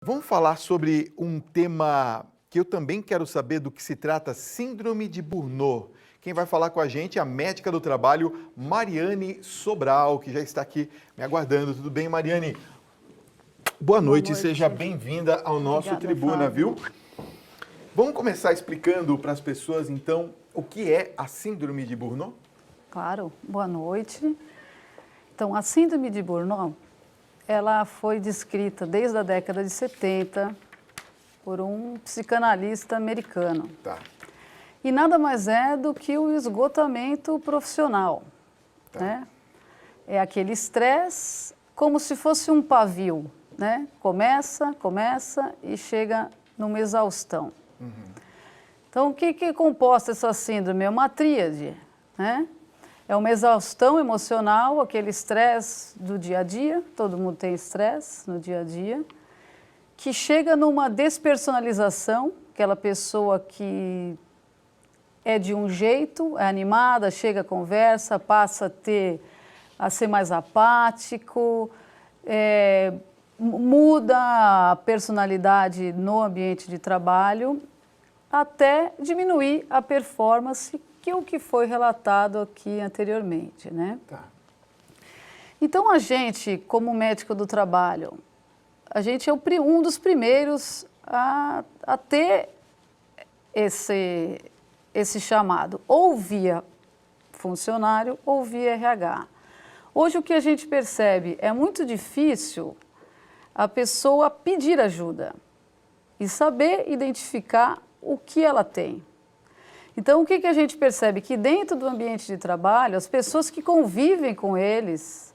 Vamos falar sobre um tema que eu também quero saber do que se trata, Síndrome de Burnout. Quem vai falar com a gente é a médica do trabalho, Mariane Sobral, que já está aqui me aguardando. Tudo bem, Mariane? Boa noite, seja bem-vinda ao nosso Obrigada, Tribuna, Fábio. viu? Vamos começar explicando para as pessoas, então, o que é a Síndrome de Burnout? Claro, boa noite. Então, a síndrome de Burnout, ela foi descrita desde a década de 70 por um psicanalista americano. Tá, E nada mais é do que o esgotamento profissional, tá. né? É aquele estresse como se fosse um pavio, né? Começa e chega numa exaustão. Então, o que é composta essa síndrome? É uma tríade, né? É uma exaustão emocional, aquele estresse do dia a dia, todo mundo tem estresse no dia a dia, que chega numa despersonalização, aquela pessoa que é de um jeito, é animada, chega, conversa, passa a ser mais apático, muda a personalidade no ambiente de trabalho, até diminuir a performance, que é o que foi relatado aqui anteriormente, né? Tá. Então, a gente, como médico do trabalho, a gente é um dos primeiros a ter esse chamado, ou via funcionário ou via RH. Hoje, o que a gente percebe é muito difícil a pessoa pedir ajuda e saber identificar o que ela tem. Então, o que a gente percebe? Que dentro do ambiente de trabalho, as pessoas que convivem com eles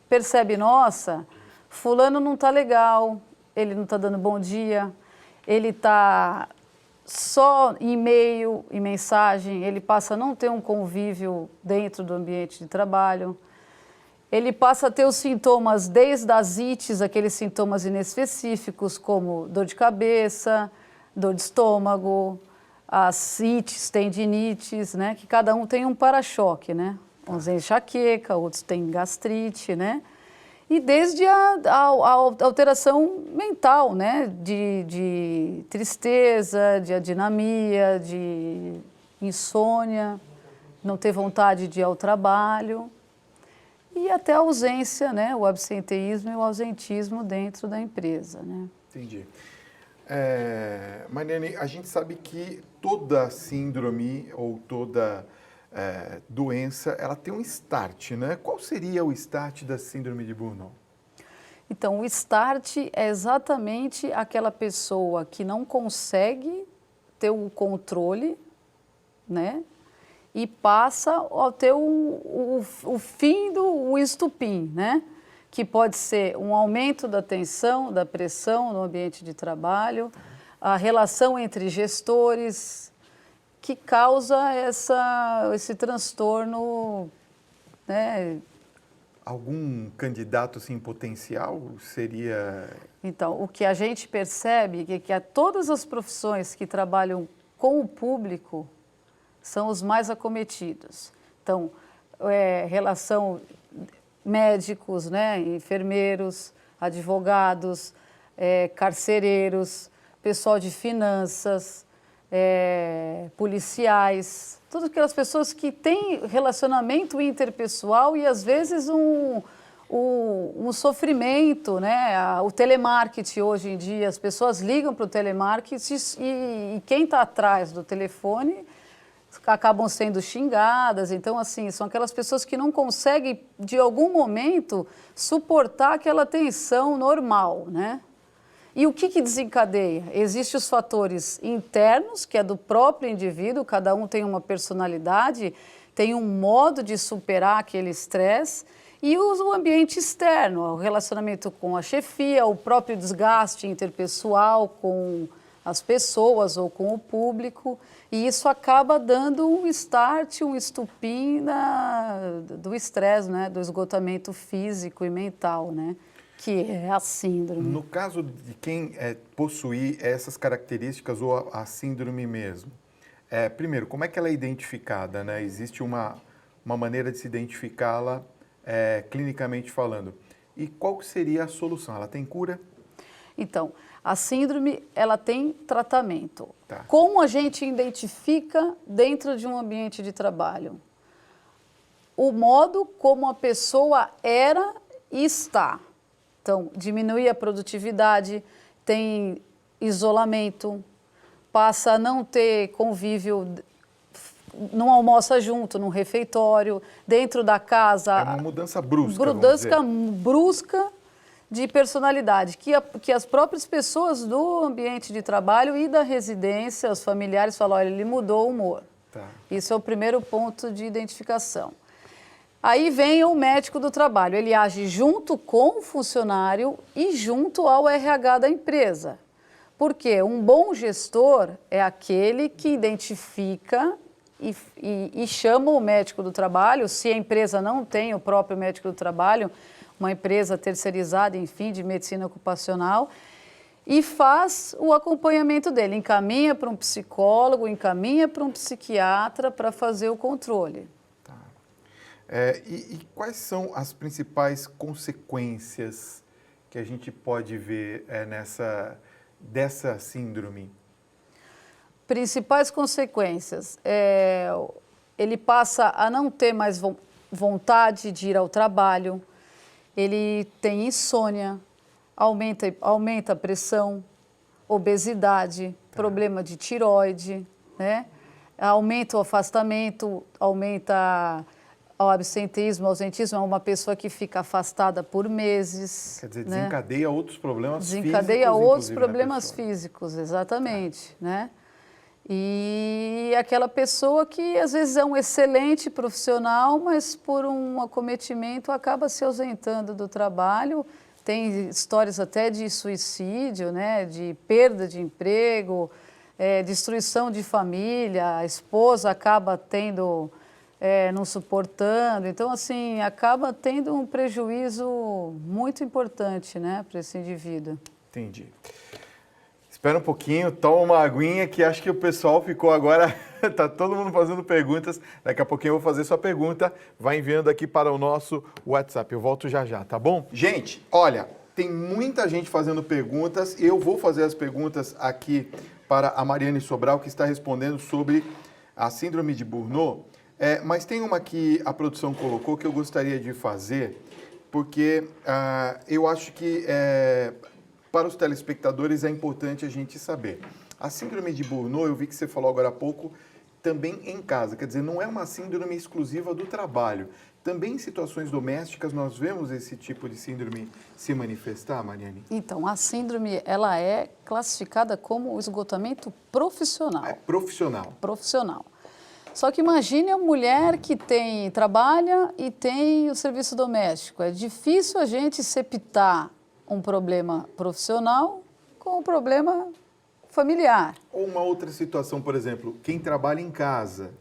percebem, nossa, fulano não está legal, ele não está dando bom dia, ele está só em e-mail, em mensagem, ele passa a não ter um convívio dentro do ambiente de trabalho. Ele passa a ter os sintomas desde as ites, aqueles sintomas inespecíficos, como dor de cabeça, dor de estômago, as ites, tendinites, né? Que cada um tem um para-choque, né? Uns têm enxaqueca, outros têm gastrite, né? E desde a alteração mental, né? De tristeza, de adinamia, de insônia, não ter vontade de ir ao trabalho. E até a ausência, né? O absenteísmo e o ausentismo dentro da empresa, né? Entendi. Mariane, a gente sabe que toda síndrome ou toda doença, ela tem um start, né? Qual seria o start da síndrome de Burnout? Então, o start é exatamente aquela pessoa que não consegue ter o controle, né? E passa a ter o fim do estupim, né? Que pode ser um aumento da tensão, da pressão no ambiente de trabalho, a relação entre gestores, que causa esse transtorno, né? Algum candidato assim, potencial seria... Então, o que a gente percebe é que todas as profissões que trabalham com o público são os mais acometidos. Então, relação médicos, né, enfermeiros, advogados, carcereiros, pessoal de finanças, policiais, todas aquelas pessoas que têm relacionamento interpessoal e às vezes um sofrimento, né? O telemarketing hoje em dia, as pessoas ligam para o telemarketing e quem está atrás do telefone acabam sendo xingadas. Então, assim, são aquelas pessoas que não conseguem, de algum momento, suportar aquela tensão normal, né? E o que desencadeia? Existem os fatores internos, que é do próprio indivíduo, cada um tem uma personalidade, tem um modo de superar aquele estresse, e o ambiente externo, o relacionamento com a chefia, o próprio desgaste interpessoal com as pessoas ou com o público, e isso acaba dando um start, um estupim do estresse, né? Do esgotamento físico e mental, né? Que é a síndrome. No caso de quem possuir essas características ou a síndrome mesmo, primeiro, como é que ela é identificada, né? Existe uma maneira de se identificá-la clinicamente falando. E qual seria a solução? Ela tem cura? Então, a síndrome, ela tem tratamento. Tá. Como a gente identifica dentro de um ambiente de trabalho? O modo como a pessoa era e está. Então, diminui a produtividade, tem isolamento, passa a não ter convívio, não almoça junto, num refeitório, dentro da casa. É uma mudança brusca, Mudança brusca de personalidade, que as próprias pessoas do ambiente de trabalho e da residência, os familiares falam, olha, ele mudou o humor. Tá. Isso é o primeiro ponto de identificação. Aí vem o médico do trabalho, ele age junto com o funcionário e junto ao RH da empresa. Porque um bom gestor é aquele que identifica e chama o médico do trabalho, se a empresa não tem o próprio médico do trabalho, uma empresa terceirizada, enfim, de medicina ocupacional, e faz o acompanhamento dele, encaminha para um psicólogo, encaminha para um psiquiatra para fazer o controle. E quais são as principais consequências que a gente pode ver dessa síndrome? Principais consequências, ele passa a não ter mais vontade de ir ao trabalho, ele tem insônia, aumenta a pressão, obesidade, problema de tireoide, né? Aumenta o afastamento, aumenta o absenteísmo, ausentismo, é uma pessoa que fica afastada por meses. Quer dizer, né? desencadeia outros problemas físicos. Desencadeia outros problemas físicos, exatamente, né? E aquela pessoa que às vezes é um excelente profissional, mas por um acometimento acaba se ausentando do trabalho. Tem histórias até de suicídio, né? De perda de emprego, destruição de família, a esposa acaba não suportando. Então, assim, acaba tendo um prejuízo muito importante, né, para esse indivíduo. Entendi. Espera um pouquinho, toma uma aguinha que acho que o pessoal ficou agora, tá todo mundo fazendo perguntas. Daqui a pouquinho eu vou fazer sua pergunta, vai enviando aqui para o nosso WhatsApp. Eu volto já já, tá bom? Gente, olha, tem muita gente fazendo perguntas. Eu vou fazer as perguntas aqui para a Mariane Sobral, que está respondendo sobre a síndrome de Burnout. Mas tem uma que a produção colocou que eu gostaria de fazer, porque eu acho que para os telespectadores é importante a gente saber. A síndrome de Burnout, eu vi que você falou agora há pouco, também em casa. Quer dizer, não é uma síndrome exclusiva do trabalho. Também em situações domésticas nós vemos esse tipo de síndrome se manifestar, Mariane? Então, a síndrome, ela é classificada como esgotamento profissional. É profissional. Profissional. Só que imagine a mulher que trabalha e tem o serviço doméstico. É difícil a gente septar um problema profissional com um problema familiar. Ou uma outra situação, por exemplo, quem trabalha em casa,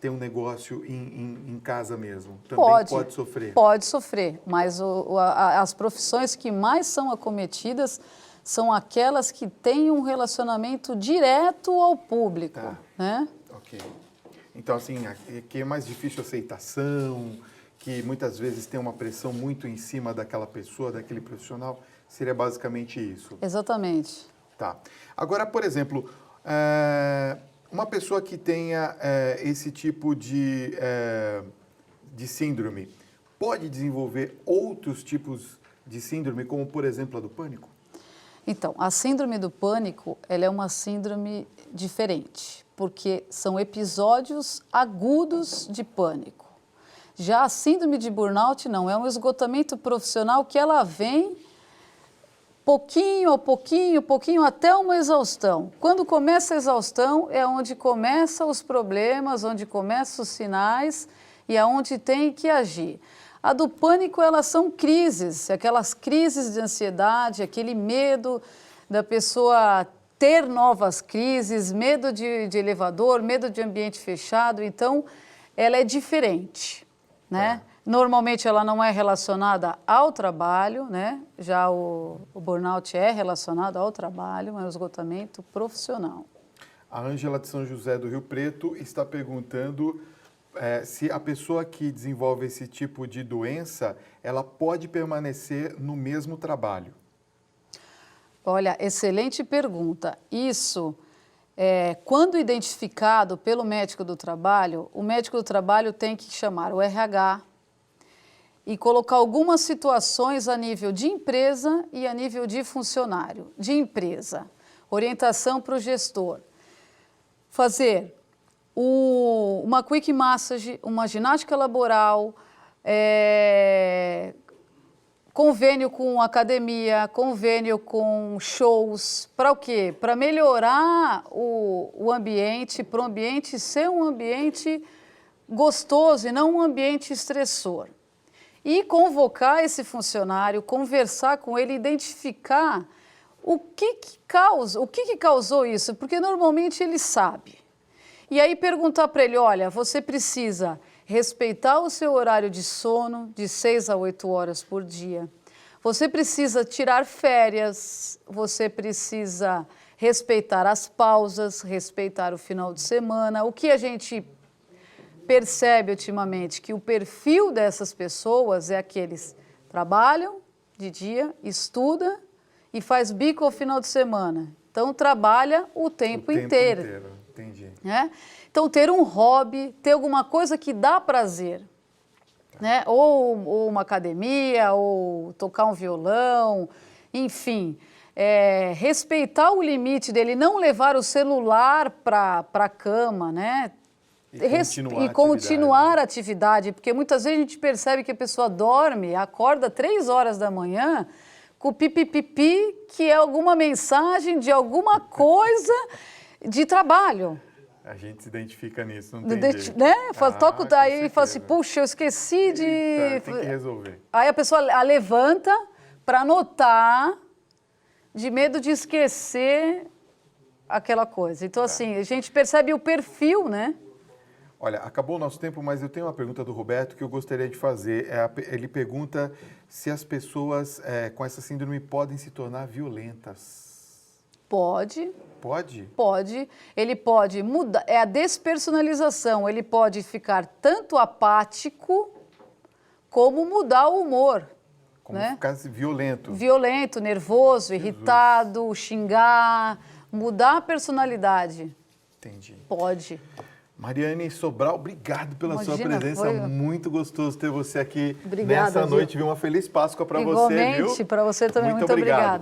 tem um negócio em casa mesmo, também pode sofrer? Pode sofrer, mas as profissões que mais são acometidas são aquelas que têm um relacionamento direto ao público. Tá. Né? Ok. Então, assim, aqui é mais difícil a aceitação, que muitas vezes tem uma pressão muito em cima daquela pessoa, daquele profissional, seria basicamente isso. Exatamente. Tá. Agora, por exemplo, uma pessoa que tenha esse tipo de síndrome, pode desenvolver outros tipos de síndrome, como, por exemplo, a do pânico? Então, a síndrome do pânico, ela é uma síndrome diferente, porque são episódios agudos de pânico. Já a síndrome de burnout não, é um esgotamento profissional que ela vem pouquinho a pouquinho, até uma exaustão. Quando começa a exaustão é onde começam os problemas, onde começam os sinais e é onde tem que agir. A do pânico, elas são crises, aquelas crises de ansiedade, aquele medo da pessoa ter novas crises, medo de elevador, medo de ambiente fechado. Então, ela é diferente, né? Normalmente, ela não é relacionada ao trabalho, né? Já o burnout é relacionado ao trabalho, é um esgotamento profissional. A Ângela de São José do Rio Preto está perguntando se a pessoa que desenvolve esse tipo de doença, ela pode permanecer no mesmo trabalho. Olha, excelente pergunta. Isso, quando identificado pelo médico do trabalho, o médico do trabalho tem que chamar o RH e colocar algumas situações a nível de empresa e a nível de funcionário. De empresa, orientação para o gestor. Fazer uma quick massage, uma ginástica laboral, convênio com academia, convênio com shows. Para o quê? Para melhorar o ambiente, para o ambiente ser um ambiente gostoso e não um ambiente estressor. E convocar esse funcionário, conversar com ele, identificar o que causou isso, porque normalmente ele sabe. E aí perguntar para ele, olha, você precisa respeitar o seu horário de sono de 6 a 8 horas por dia. Você precisa tirar férias, você precisa respeitar as pausas, respeitar o final de semana. O que a gente percebe ultimamente que o perfil dessas pessoas é aqueles que trabalham de dia, estuda e faz bico ao final de semana. Então, trabalha o tempo inteiro. Entendi. Né? Então, ter um hobby, ter alguma coisa que dá prazer. Né? Ou uma academia, ou tocar um violão, enfim. Respeitar o limite dele, não levar o celular para a cama, né? E continuar a atividade, porque muitas vezes a gente percebe que a pessoa dorme, acorda 3 horas da manhã com o pipipipi, que é alguma mensagem de alguma coisa de trabalho. A gente se identifica nisso, não tem jeito. Né? Toco daí e fala assim, puxa, eu esqueci de... Tem que resolver. Aí a pessoa levanta para anotar, de medo de esquecer aquela coisa. Então, assim, a gente percebe o perfil, né? Olha, acabou o nosso tempo, mas eu tenho uma pergunta do Roberto que eu gostaria de fazer. Ele pergunta se as pessoas com essa síndrome podem se tornar violentas. Pode. Pode? Pode. Ele pode mudar, é a despersonalização. Ele pode ficar tanto apático como mudar o humor. Como né? ficar violento. Violento, nervoso, irritado, xingar, mudar a personalidade. Entendi. Pode. Mariane Sobral, obrigado pela sua presença. Foi... Muito gostoso ter você aqui Obrigada, nessa noite. Viu? Uma feliz Páscoa para você, viu? Igualmente, para você também. Muito obrigada.